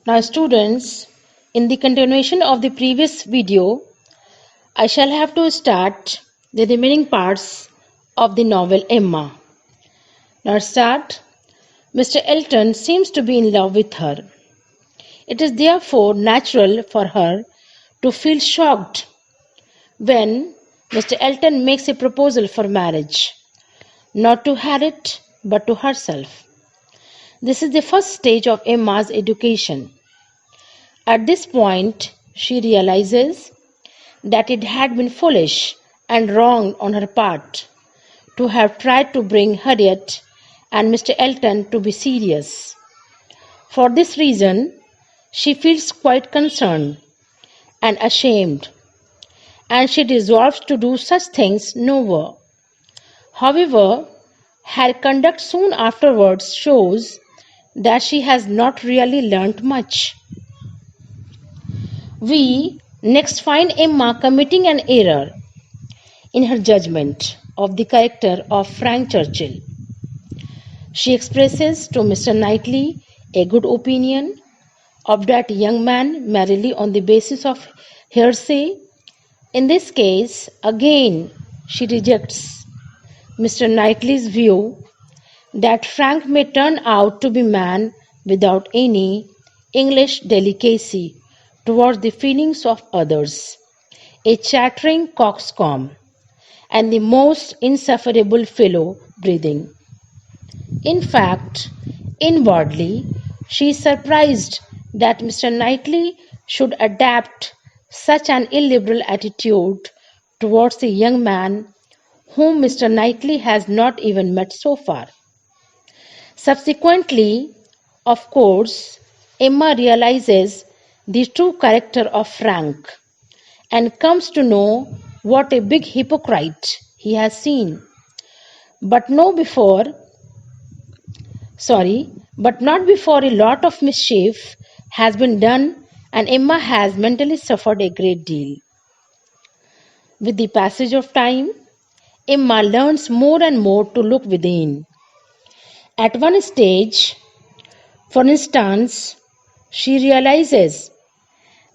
Now students, in the continuation of the previous video, I shall have to start the remaining parts of the novel Emma. Now start. Mr. Elton seems to be in love with her. It is therefore natural for her to feel shocked when Mr. Elton makes a proposal for marriage, not to Harriet but to herself. This is the first stage of Emma's education. At this point, she realizes that it had been foolish and wrong on her part to have tried to bring Harriet and Mr. Elton to be serious. For this reason, she feels quite concerned and ashamed, and she resolves to do such things no more. However, her conduct soon afterwards shows that she has not really learnt much. We next find Emma committing an error in her judgment of the character of Frank Churchill. She expresses to Mr. Knightley a good opinion of that young man merely on the basis of hearsay. In this case, again, she rejects Mr. Knightley's view that Frank may turn out to be a man without any English delicacy towards the feelings of others, a chattering coxcomb, and the most insufferable fellow breathing. In fact, inwardly, she is surprised that Mr. Knightley should adopt such an illiberal attitude towards the young man whom Mr. Knightley has not even met so far. Subsequently, of course, Emma realizes the true character of Frank and comes to know what a big hypocrite he has seen, but not before a lot of mischief has been done and Emma has mentally suffered a great deal. With the passage of time, Emma learns more and more to look within. At one stage, for instance, she realizes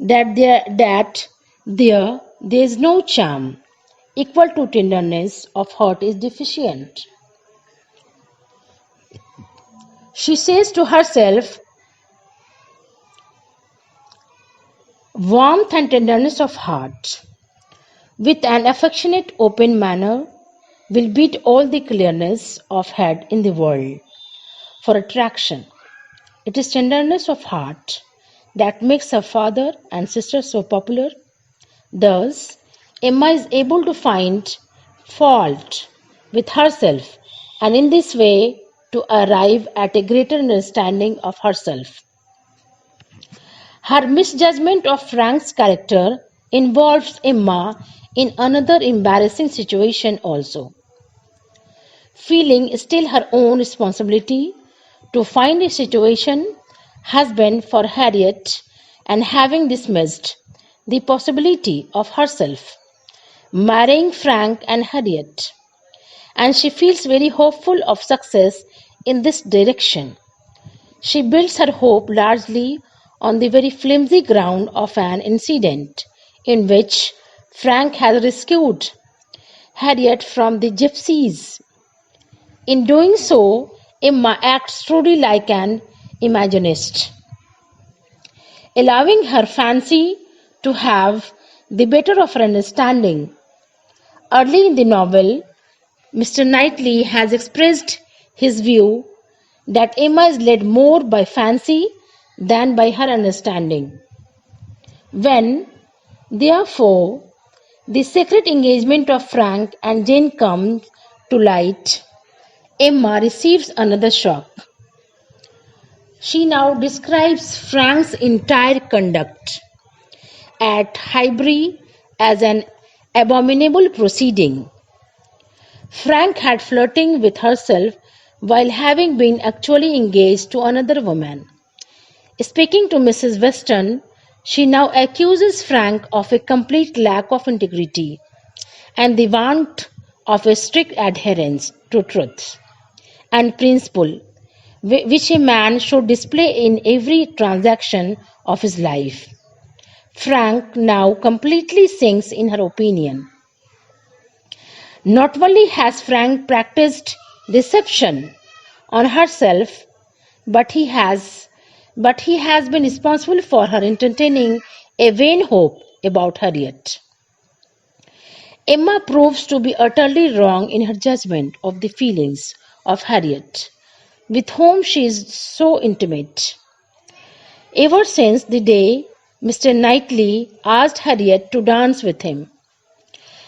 that there is no charm equal to tenderness of heart is deficient. She says to herself, warmth and tenderness of heart, with an affectionate open manner, will beat all the clearness of head in the world for attraction. It is tenderness of heart that makes her father and sister so popular. Thus, Emma is able to find fault with herself and in this way to arrive at a greater understanding of herself. Her misjudgment of Frank's character involves Emma in another embarrassing situation also. Feeling still her own responsibility to find a situation husband for Harriet and having dismissed the possibility of herself marrying Frank and Harriet, and she feels very hopeful of success in this direction. She builds her hope largely on the very flimsy ground of an incident in which Frank has rescued Harriet from the gypsies. In doing so, Emma acts truly like an imaginist, allowing her fancy to have the better of her understanding. Early in the novel, Mr. Knightley has expressed his view that Emma is led more by fancy than by her understanding. When, therefore, the secret engagement of Frank and Jane comes to light, Emma receives another shock. She now describes Frank's entire conduct at Highbury as an abominable proceeding. Frank had flirting with herself while having been actually engaged to another woman. Speaking to Mrs. Weston, she now accuses Frank of a complete lack of integrity and the want of a strict adherence to truth and principle, which a man should display in every transaction of his life. Frank now completely sinks in her opinion. Not only has Frank practiced deception on herself, but he has been responsible for her entertaining a vain hope about Harriet. Emma proves to be utterly wrong in her judgment of the feelings of Harriet, with whom she is so intimate. Ever since the day Mr. Knightley asked Harriet to dance with him,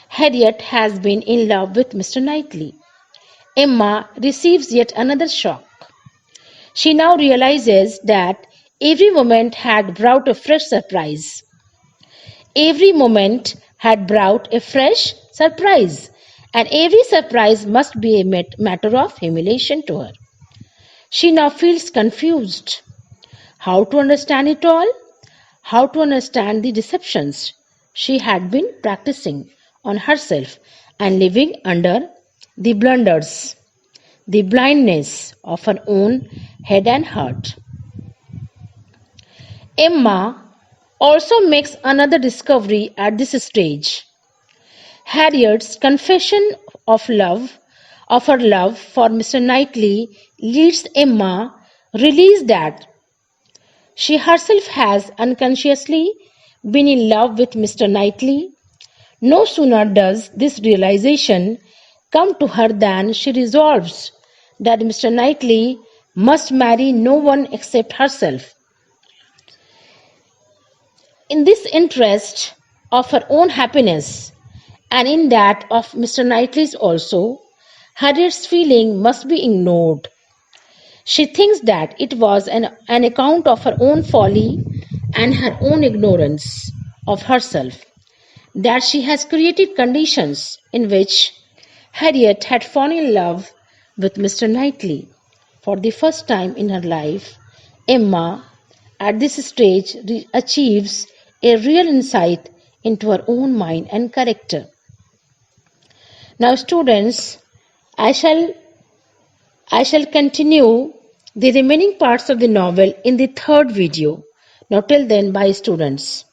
Harriet has been in love with Mr. Knightley. Emma receives yet another shock. She now realizes that every moment had brought a fresh surprise. Every moment had brought a fresh surprise, and every surprise must be a matter of humiliation to her. She now feels confused. How to understand it all? How to understand the deceptions she had been practicing on herself and living under the blunders, the blindness of her own head and heart. Emma also makes another discovery at this stage. Harriet's confession of her love for Mr. Knightley leads Emma realize that she herself has unconsciously been in love with Mr. Knightley. No sooner does this realization come to her than she resolves that Mr. Knightley must marry no one except herself. In this interest of her own happiness, and in that of Mr. Knightley's also, Harriet's feeling must be ignored. She thinks that it was an account of her own folly and her own ignorance of herself, that she has created conditions in which Harriet had fallen in love with Mr. Knightley. For the first time in her life, Emma, at this stage, achieves a real insight into her own mind and character. Now, students, I shall continue the remaining parts of the novel in the third video. Now, till then, bye, students.